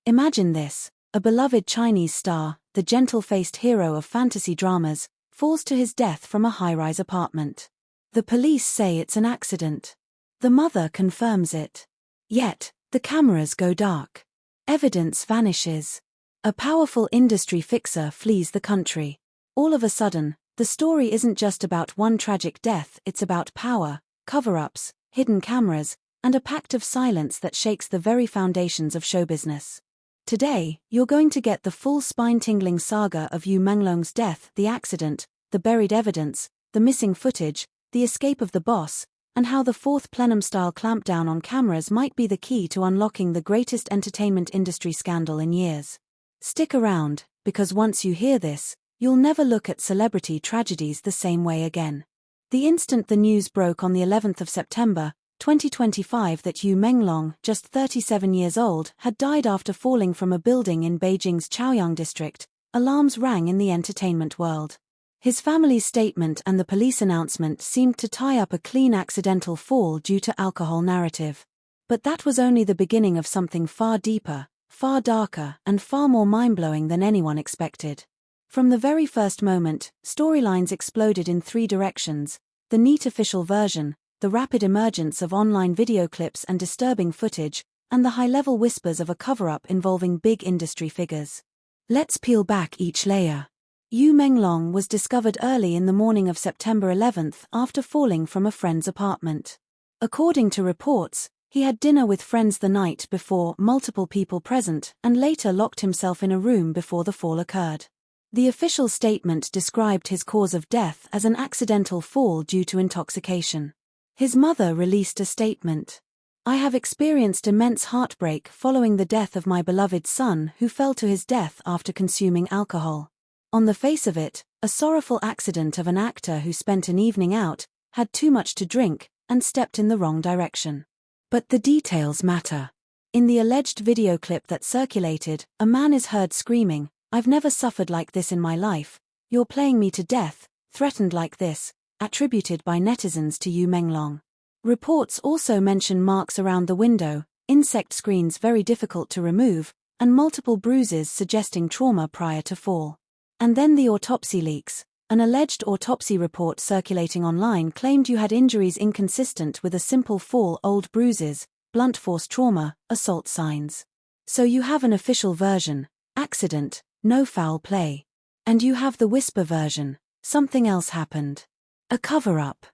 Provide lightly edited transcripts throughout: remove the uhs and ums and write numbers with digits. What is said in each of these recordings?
Imagine this: a beloved Chinese star, the gentle-faced hero of fantasy dramas, falls to his death from a high-rise apartment. The police say it's an accident. The mother confirms it. Yet, the cameras go dark. Evidence vanishes. A powerful industry fixer flees the country. All of a sudden, the story isn't just about one tragic death, it's about power, cover-ups, hidden cameras, and a pact of silence that shakes the very foundations of show business. Today, you're going to get the full spine-tingling saga of Yu Menglong's death, the accident, the buried evidence, the missing footage, the escape of the boss, and how the fourth Plenum-style clampdown on cameras might be the key to unlocking the greatest entertainment industry scandal in years. Stick around, because once you hear this, you'll never look at celebrity tragedies the same way again. The instant the news broke on the 11th of September, 2025 that Yu Menglong, just 37 years old, had died after falling from a building in Beijing's Chaoyang district, alarms rang in the entertainment world. His family's statement and the police announcement seemed to tie up a clean accidental fall due to alcohol narrative. But that was only the beginning of something far deeper, far darker, and far more mind-blowing than anyone expected. From the very first moment, storylines exploded in three directions: the neat official version, the rapid emergence of online video clips and disturbing footage, and the high-level whispers of a cover-up involving big industry figures. Let's peel back each layer. Yu Menglong was discovered early in the morning of September 11th after falling from a friend's apartment. According to reports, he had dinner with friends the night before, multiple people present, and later locked himself in a room before the fall occurred. The official statement described his cause of death as an accidental fall due to intoxication. His mother released a statement. "I have experienced immense heartbreak following the death of my beloved son who fell to his death after consuming alcohol. On the face of it, a sorrowful accident of an actor who spent an evening out, had too much to drink, and stepped in the wrong direction." But the details matter. In the alleged video clip that circulated, a man is heard screaming, "I've never suffered like this in my life, you're playing me to death, threatened like this," attributed by netizens to Yu Menglong. Reports also mention marks around the window, insect screens very difficult to remove, and multiple bruises suggesting trauma prior to fall. And then the autopsy leaks. An alleged autopsy report circulating online claimed you had injuries inconsistent with a simple fall: old bruises, blunt force trauma, assault signs. So you have an official version: accident, no foul play. And you have the whisper version: something else happened. A cover-up.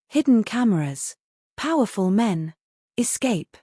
Hidden cameras. Powerful men. Escape.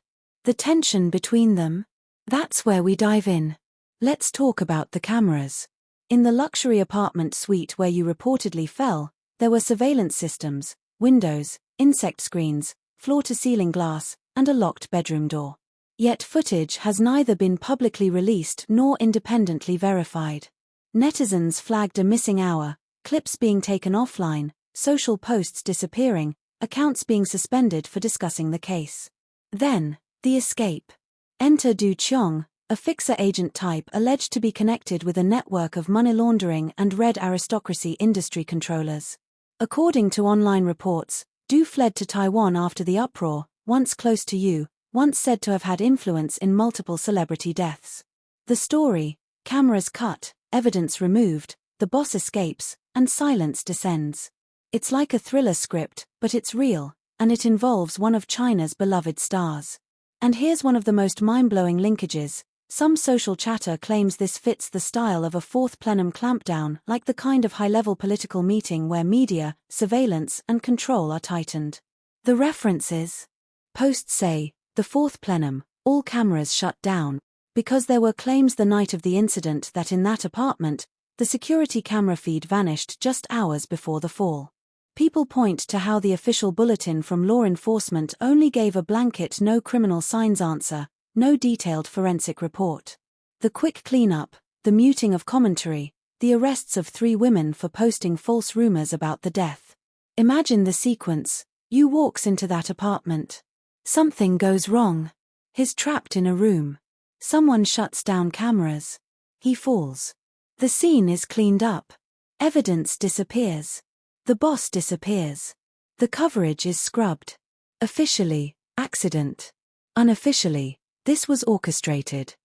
The tension between them? That's where we dive in. Let's talk about the cameras. In the luxury apartment suite where you reportedly fell, there were surveillance systems, windows, insect screens, floor-to-ceiling glass, and a locked bedroom door. Yet footage has neither been publicly released nor independently verified. Netizens flagged a missing hour, clips being taken offline, social posts disappearing, accounts being suspended for discussing the case. Then, the escape. Enter Du Qiong, a fixer agent type alleged to be connected with a network of money laundering and red aristocracy industry controllers. According to online reports, Du fled to Taiwan after the uproar, once close to Yu, once said to have had influence in multiple celebrity deaths. The story: cameras cut, evidence removed, the boss escapes, and silence descends. It's like a thriller script, but it's real, and it involves one of China's beloved stars. And here's one of the most mind-blowing linkages. Some social chatter claims this fits the style of a fourth plenum clampdown, like the kind of high-level political meeting where media, surveillance, and control are tightened. The references. Posts say, the fourth plenum, all cameras shut down, because there were claims the night of the incident that in that apartment, the security camera feed vanished just hours before the fall. People point to how the official bulletin from law enforcement only gave a blanket no criminal signs answer, no detailed forensic report. The quick cleanup, the muting of commentary, the arrests of 3 women for posting false rumors about the death. Imagine the sequence: Yu walks into that apartment. Something goes wrong. He's trapped in a room. Someone shuts down cameras. He falls. The scene is cleaned up. Evidence disappears. The boss disappears. The coverage is scrubbed. Officially, accident. Unofficially, this was orchestrated.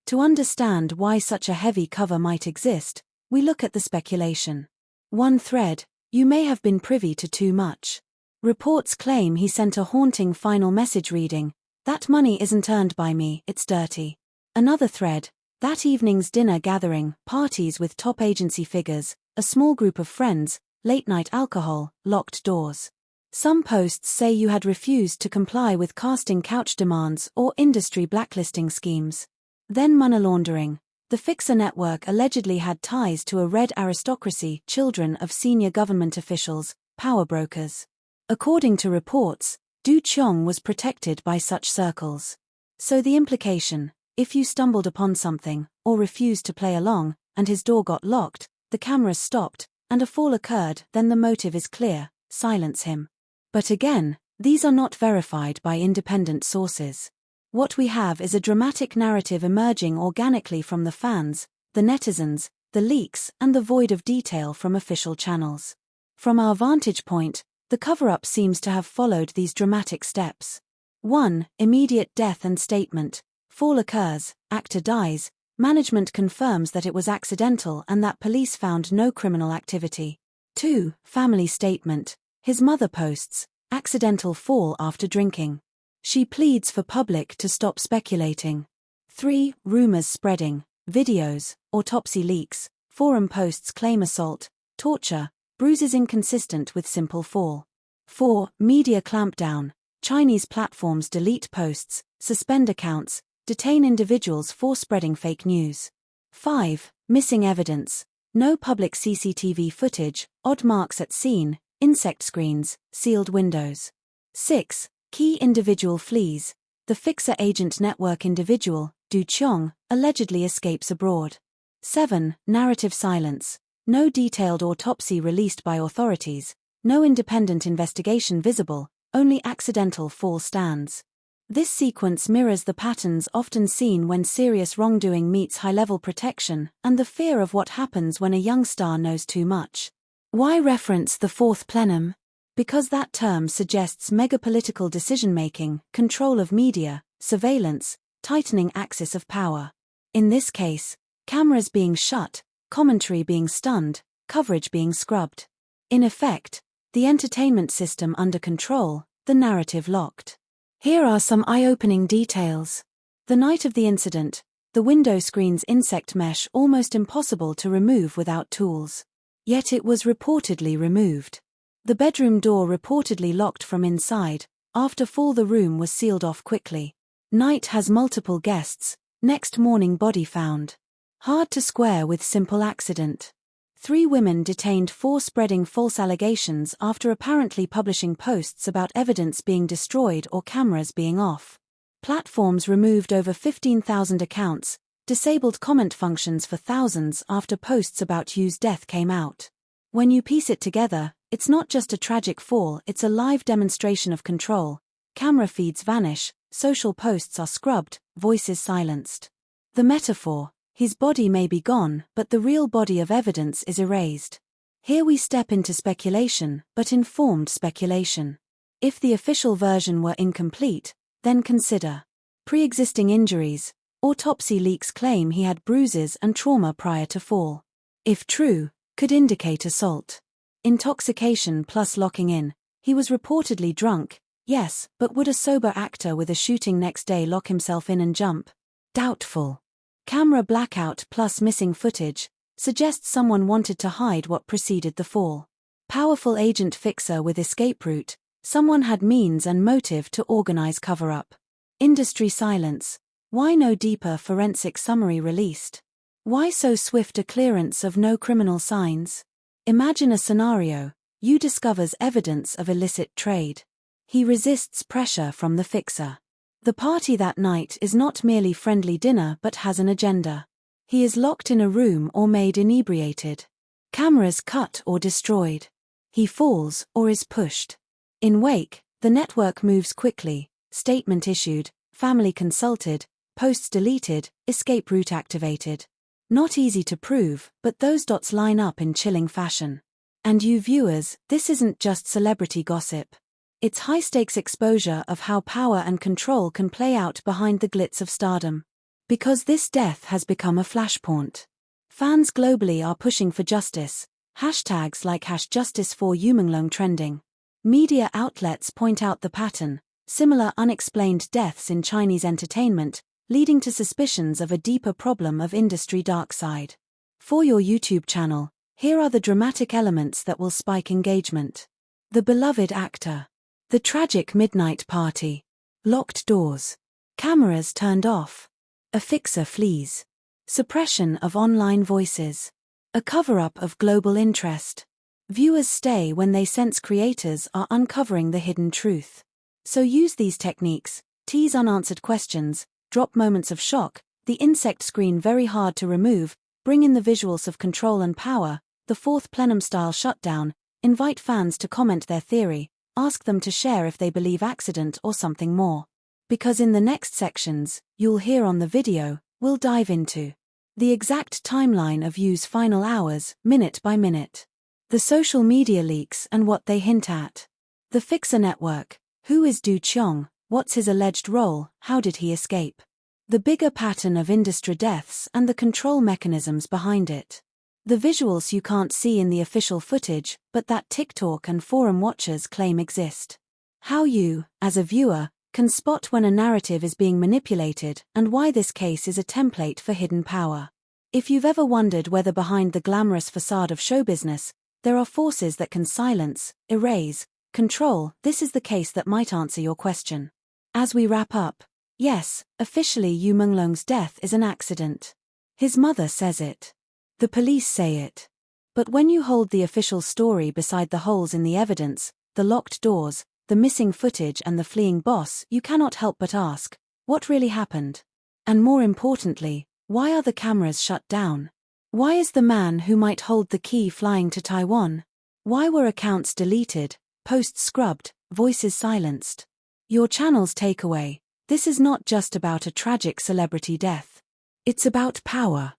To understand why such a heavy cover might exist, we look at the speculation. One thread: you may have been privy to too much. Reports claim he sent a haunting final message reading, "That money isn't earned by me, it's dirty." Another thread: that evening's dinner gathering, parties with top agency figures, a small group of friends, late-night alcohol, locked doors. Some posts say you had refused to comply with casting couch demands or industry blacklisting schemes. Then money laundering. The Fixer network allegedly had ties to a red aristocracy, children of senior government officials, power brokers. According to reports, Du Chong was protected by such circles. So the implication: if you stumbled upon something, or refused to play along, and his door got locked, the cameras stopped, and a fall occurred, then the motive is clear: silence him. But again, these are not verified by independent sources. What we have is a dramatic narrative emerging organically from the fans, the netizens, the leaks, and the void of detail from official channels. From our vantage point, the cover-up seems to have followed these dramatic steps. 1. Immediate death and statement. Fall occurs, actor dies, management confirms that it was accidental and that police found no criminal activity. 2. Family statement. His mother posts, accidental fall after drinking. She pleads for public to stop speculating. 3. Rumors spreading. Videos, autopsy leaks, forum posts claim assault, torture, bruises inconsistent with simple fall. 4. Media clampdown. Chinese platforms delete posts, suspend accounts, detain individuals for spreading fake news. 5. Missing evidence. No public CCTV footage, odd marks at scene, insect screens, sealed windows. 6. Key individual flees. The Fixer agent network individual, Du Chong, allegedly escapes abroad. 7. Narrative silence. No detailed autopsy released by authorities, no independent investigation visible, only accidental fall stands. This sequence mirrors the patterns often seen when serious wrongdoing meets high-level protection and the fear of what happens when a young star knows too much. Why reference the fourth plenum? Because that term suggests mega-political decision-making, control of media, surveillance, tightening axis of power. In this case, cameras being shut, commentary being stunned, coverage being scrubbed. In effect, the entertainment system under control, the narrative locked. Here are some eye-opening details. The night of the incident, the window screen's insect mesh almost impossible to remove without tools. Yet it was reportedly removed. The bedroom door reportedly locked from inside. After fall the room was sealed off quickly. Night has multiple guests. Next morning body found. Hard to square with simple accident. 3 women detained for spreading false allegations after apparently publishing posts about evidence being destroyed or cameras being off. Platforms removed over 15,000 accounts, disabled comment functions for thousands after posts about Yu's death came out. When you piece it together, it's not just a tragic fall, it's a live demonstration of control. Camera feeds vanish, social posts are scrubbed, voices silenced. The metaphor: his body may be gone, but the real body of evidence is erased. Here we step into speculation, but informed speculation. If the official version were incomplete, then consider pre-existing injuries. Autopsy leaks claim he had bruises and trauma prior to fall. If true, could indicate assault. Intoxication plus locking in. He was reportedly drunk, yes, but would a sober actor with a shooting next day lock himself in and jump? Doubtful. Camera blackout plus missing footage suggests someone wanted to hide what preceded the fall. Powerful agent fixer with escape route. Someone had means and motive to organize cover-up. Industry silence. Why no deeper forensic summary released? Why so swift a clearance of no criminal signs? Imagine a scenario: Yu discovers evidence of illicit trade. He resists pressure from the fixer. The party that night is not merely friendly dinner but has an agenda. He is locked in a room or made inebriated. Cameras cut or destroyed. He falls or is pushed. In wake, the network moves quickly, statement issued, family consulted, posts deleted, escape route activated. Not easy to prove, but those dots line up in chilling fashion. And you viewers, this isn't just celebrity gossip. It's high-stakes exposure of how power and control can play out behind the glitz of stardom. Because this death has become a flashpoint. Fans globally are pushing for justice, hashtags like #justice4Yumenglong trending. Media outlets point out the pattern, similar unexplained deaths in Chinese entertainment, leading to suspicions of a deeper problem of industry dark side. For your YouTube channel, here are the dramatic elements that will spike engagement. The beloved actor. The tragic midnight party. Locked doors. Cameras turned off. A fixer flees. Suppression of online voices. A cover-up of global interest. Viewers stay when they sense creators are uncovering the hidden truth. So use these techniques, tease unanswered questions, drop moments of shock, the insect screen very hard to remove, bring in the visuals of control and power, the fourth Plenum-style shutdown, invite fans to comment their theory, ask them to share if they believe accident or something more. Because in the next sections, you'll hear on the video, we'll dive into the exact timeline of Yu's final hours, minute by minute. The social media leaks and what they hint at. The Fixer Network. Who is Du Qiong? What's his alleged role? How did he escape? The bigger pattern of industry deaths and the control mechanisms behind it. The visuals you can't see in the official footage, but that TikTok and forum watchers claim exist. How you, as a viewer, can spot when a narrative is being manipulated and why this case is a template for hidden power. If you've ever wondered whether behind the glamorous facade of show business, there are forces that can silence, erase, control, this is the case that might answer your question. As we wrap up, yes, officially Yu Menglong's death is an accident. His mother says it. The police say it. But when you hold the official story beside the holes in the evidence, the locked doors, the missing footage and the fleeing boss, you cannot help but ask, what really happened? And more importantly, why are the cameras shut down? Why is the man who might hold the key flying to Taiwan? Why were accounts deleted, posts scrubbed, voices silenced? Your channel's takeaway: this is not just about a tragic celebrity death. It's about power.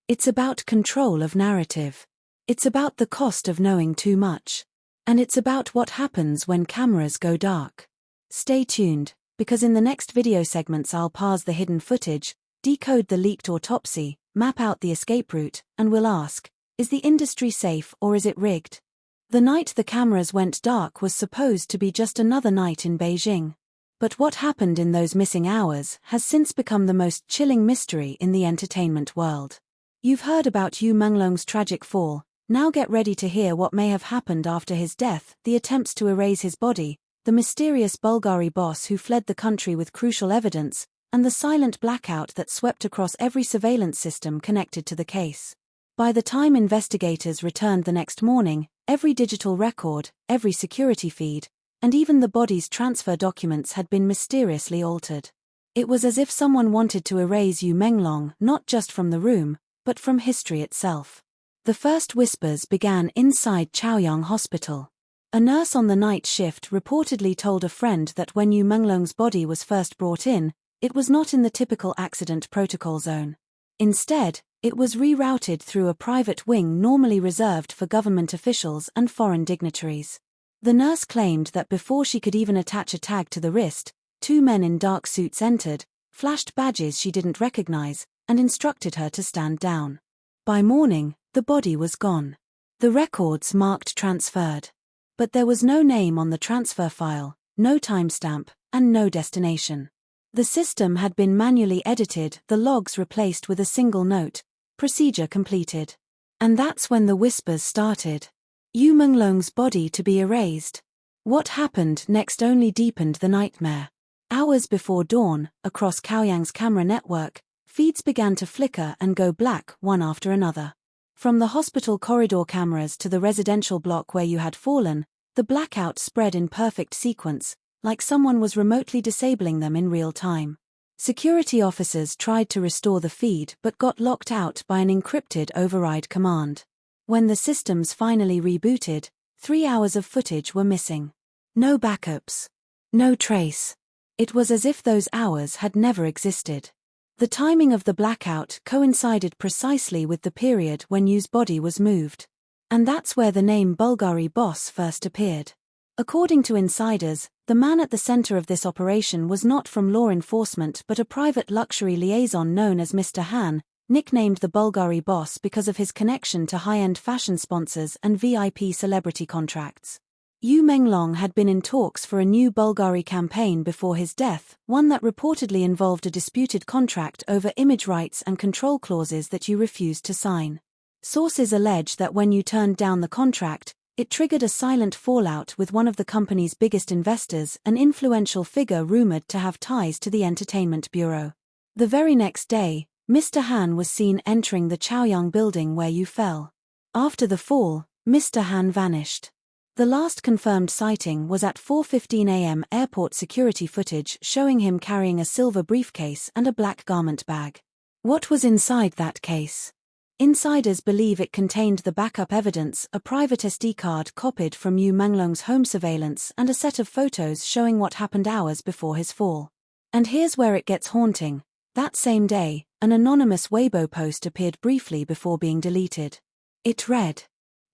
It's about control of narrative. It's about the cost of knowing too much. And it's about what happens when cameras go dark. Stay tuned, because in the next video segments I'll parse the hidden footage, decode the leaked autopsy, map out the escape route, and we'll ask, is the industry safe or is it rigged? The night the cameras went dark was supposed to be just another night in Beijing. But what happened in those missing hours has since become the most chilling mystery in the entertainment world. You've heard about Yu Menglong's tragic fall, now get ready to hear what may have happened after his death, the attempts to erase his body, the mysterious Bulgari boss who fled the country with crucial evidence, and the silent blackout that swept across every surveillance system connected to the case. By the time investigators returned the next morning, every digital record, every security feed, and even the body's transfer documents had been mysteriously altered. It was as if someone wanted to erase Yu Menglong not just from the room, but from history itself. The first whispers began inside Chaoyang Hospital. A nurse on the night shift reportedly told a friend that when Yu Menglong's body was first brought in, it was not in the typical accident protocol zone. Instead, it was rerouted through a private wing normally reserved for government officials and foreign dignitaries. The nurse claimed that before she could even attach a tag to the wrist, two men in dark suits entered, flashed badges she didn't recognize, and instructed her to stand down. By morning, the body was gone. The records marked transferred. But there was no name on the transfer file, no timestamp, and no destination. The system had been manually edited, the logs replaced with a single note, procedure completed. And that's when the whispers started. Yu Menglong's body to be erased. What happened next only deepened the nightmare. Hours before dawn, across Chaoyang's camera network, feeds began to flicker and go black one after another. From the hospital corridor cameras to the residential block where you had fallen, the blackout spread in perfect sequence, like someone was remotely disabling them in real time. Security officers tried to restore the feed but got locked out by an encrypted override command. When the systems finally rebooted, 3 hours of footage were missing. No backups. No trace. It was as if those hours had never existed. The timing of the blackout coincided precisely with the period when Yu's body was moved. And that's where the name Bulgari Boss first appeared. According to insiders, the man at the center of this operation was not from law enforcement but a private luxury liaison known as Mr. Han, nicknamed the Bulgari Boss because of his connection to high-end fashion sponsors and VIP celebrity contracts. Yu Menglong had been in talks for a new Bulgari campaign before his death, one that reportedly involved a disputed contract over image rights and control clauses that Yu refused to sign. Sources allege that when Yu turned down the contract, it triggered a silent fallout with one of the company's biggest investors, an influential figure rumored to have ties to the entertainment bureau. The very next day, Mr. Han was seen entering the Chaoyang building where Yu fell. After the fall, Mr. Han vanished. The last confirmed sighting was at 4:15 a.m. Airport security footage showing him carrying a silver briefcase and a black garment bag. What was inside that case? Insiders believe it contained the backup evidence, a private SD card copied from Yu Menglong's home surveillance and a set of photos showing what happened hours before his fall. And here's where it gets haunting. That same day, an anonymous Weibo post appeared briefly before being deleted. It read,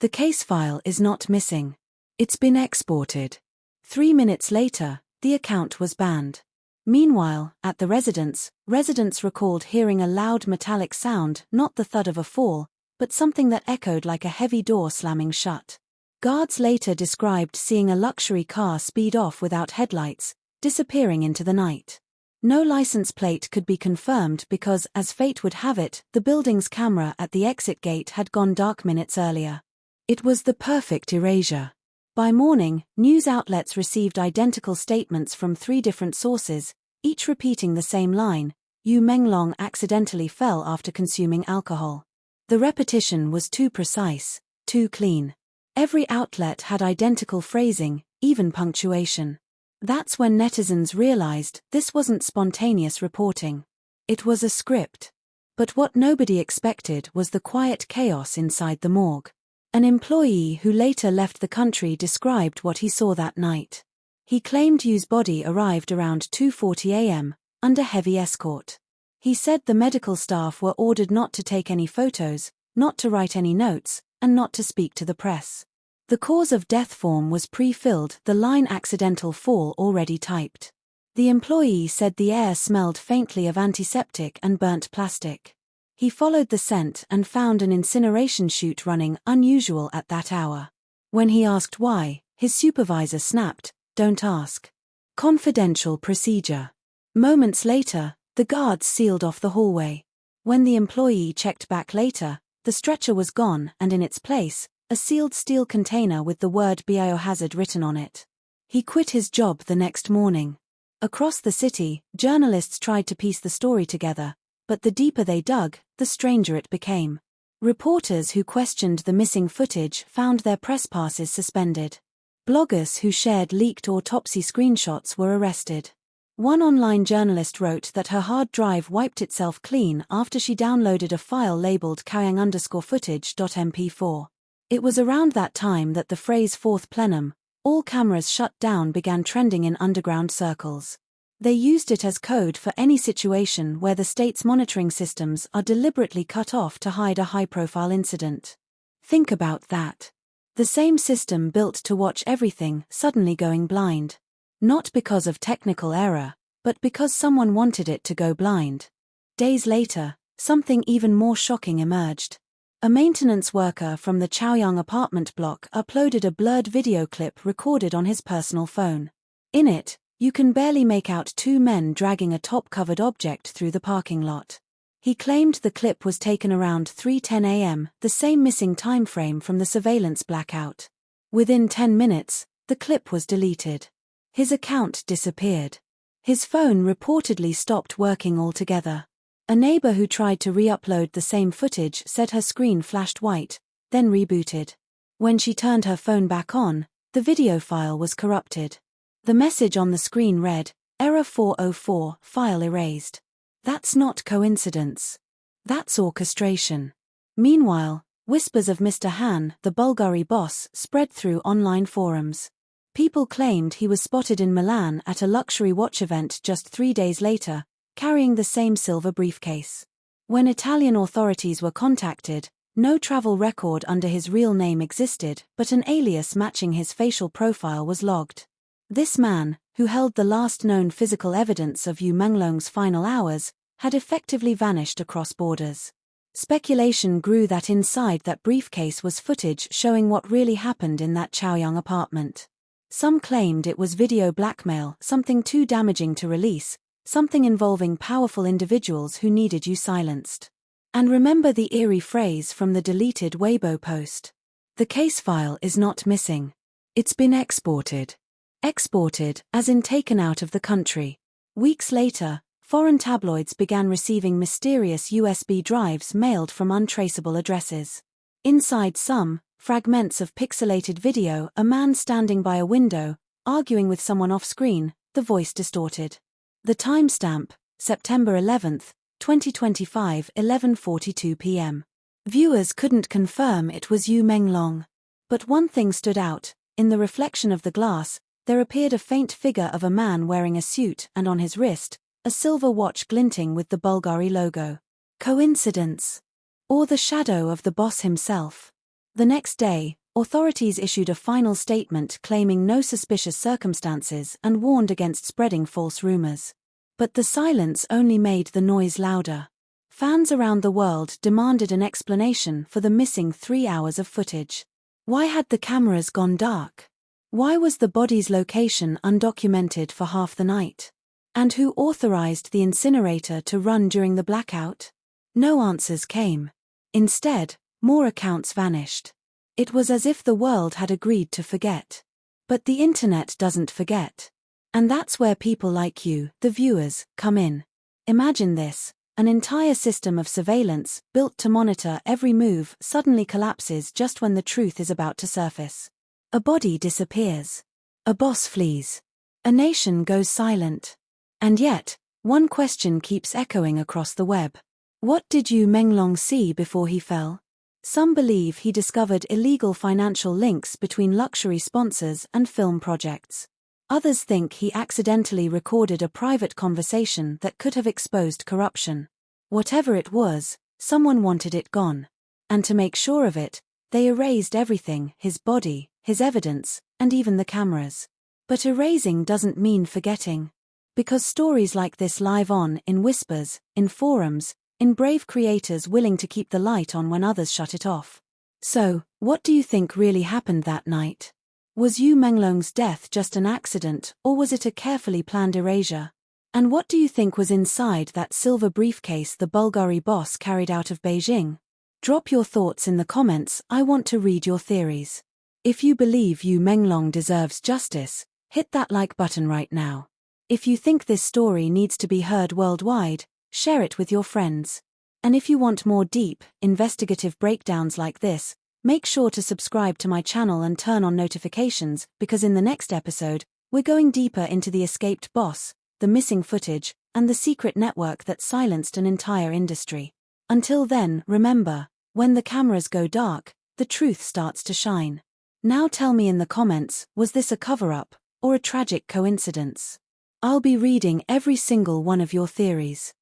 "The case file is not missing. It's been exported." 3 minutes later, the account was banned. Meanwhile, at the residence, residents recalled hearing a loud metallic sound, not the thud of a fall, but something that echoed like a heavy door slamming shut. Guards later described seeing a luxury car speed off without headlights, disappearing into the night. No license plate could be confirmed because, as fate would have it, the building's camera at the exit gate had gone dark minutes earlier. It was the perfect erasure. By morning, news outlets received identical statements from 3 different sources, each repeating the same line: Yu Menglong accidentally fell after consuming alcohol. The repetition was too precise, too clean. Every outlet had identical phrasing, even punctuation. That's when netizens realized this wasn't spontaneous reporting. It was a script. But what nobody expected was the quiet chaos inside the morgue. An employee who later left the country described what he saw that night. He claimed Yu's body arrived around 2:40 a.m., under heavy escort. He said the medical staff were ordered not to take any photos, not to write any notes, and not to speak to the press. The cause of death form was pre-filled, the line accidental fall already typed. The employee said the air smelled faintly of antiseptic and burnt plastic. He followed the scent and found an incineration chute running, unusual at that hour. When he asked why, his supervisor snapped, "Don't ask. Confidential procedure." Moments later, the guards sealed off the hallway. When the employee checked back later, the stretcher was gone and in its place, a sealed steel container with the word biohazard written on it. He quit his job the next morning. Across the city, journalists tried to piece the story together, but the deeper they dug, the stranger it became. Reporters who questioned the missing footage found their press passes suspended. Bloggers who shared leaked autopsy screenshots were arrested. One online journalist wrote that her hard drive wiped itself clean after she downloaded a file labeled Chaoyang_footage.mp4. It was around that time that the phrase "fourth plenum, all cameras shut down" began trending in underground circles. They used it as code for any situation where the state's monitoring systems are deliberately cut off to hide a high-profile incident. Think about that. The same system built to watch everything suddenly going blind. Not because of technical error, but because someone wanted it to go blind. Days later, something even more shocking emerged. A maintenance worker from the Chaoyang apartment block uploaded a blurred video clip recorded on his personal phone. In it, you can barely make out 2 men dragging a top-covered object through the parking lot. He claimed the clip was taken around 3:10 a.m., the same missing time frame from the surveillance blackout. Within 10 minutes, the clip was deleted. His account disappeared. His phone reportedly stopped working altogether. A neighbor who tried to re-upload the same footage said her screen flashed white, then rebooted. When she turned her phone back on, the video file was corrupted. The message on the screen read, "Error 404, file erased." That's not coincidence. That's orchestration. Meanwhile, whispers of Mr. Han, the Bulgari boss, spread through online forums. People claimed he was spotted in Milan at a luxury watch event just 3 days later, carrying the same silver briefcase. When Italian authorities were contacted, No travel record under his real name existed, but an alias matching his facial profile was logged. This man, who held the last known physical evidence of Yu Menglong's final hours, had effectively vanished across borders. Speculation grew that inside that briefcase was footage showing what really happened in that Chaoyang apartment. Some claimed it was video blackmail, something too damaging to release, something involving powerful individuals who needed you silenced. And remember the eerie phrase from the deleted Weibo post. The case file is not missing. It's been exported. Exported, as in taken out of the country. Weeks later, foreign tabloids began receiving mysterious USB drives mailed from untraceable addresses. Inside some, fragments of pixelated video, a man standing by a window, arguing with someone off-screen, the voice distorted. The timestamp, September 11th, 2025, 11:42 p.m. Viewers couldn't confirm it was Yu Menglong. But one thing stood out: in the reflection of the glass, there appeared a faint figure of a man wearing a suit and on his wrist, a silver watch glinting with the Bulgari logo. Coincidence? Or the shadow of the boss himself? The next day, authorities issued a final statement claiming no suspicious circumstances and warned against spreading false rumors. But the silence only made the noise louder. Fans around the world demanded an explanation for the missing 3 hours of footage. Why had the cameras gone dark? Why was the body's location undocumented for half the night? And who authorized the incinerator to run during the blackout? No answers came. Instead, more accounts vanished. It was as if the world had agreed to forget. But the internet doesn't forget. And that's where people like you, the viewers, come in. Imagine this: an entire system of surveillance, built to monitor every move, suddenly collapses just when the truth is about to surface. A body disappears. A boss flees. A nation goes silent. And yet, one question keeps echoing across the web. What did Yu Menglong see before he fell? Some believe he discovered illegal financial links between luxury sponsors and film projects. Others think he accidentally recorded a private conversation that could have exposed corruption. Whatever it was, someone wanted it gone. And to make sure of it, they erased everything: his body, his evidence, and even the cameras. But erasing doesn't mean forgetting. Because stories like this live on, in whispers, in forums, in brave creators willing to keep the light on when others shut it off. So, what do you think really happened that night? Was Yu Menglong's death just an accident, or was it a carefully planned erasure? And what do you think was inside that silver briefcase the Bulgari boss carried out of Beijing? Drop your thoughts in the comments. I want to read your theories. If you believe Yu Menglong deserves justice, hit that like button right now. If you think this story needs to be heard worldwide, share it with your friends. And if you want more deep, investigative breakdowns like this, make sure to subscribe to my channel and turn on notifications, because in the next episode, we're going deeper into the escaped boss, the missing footage, and the secret network that silenced an entire industry. Until then, remember, when the cameras go dark, the truth starts to shine. Now tell me in the comments, was this a cover-up, or a tragic coincidence? I'll be reading every single one of your theories.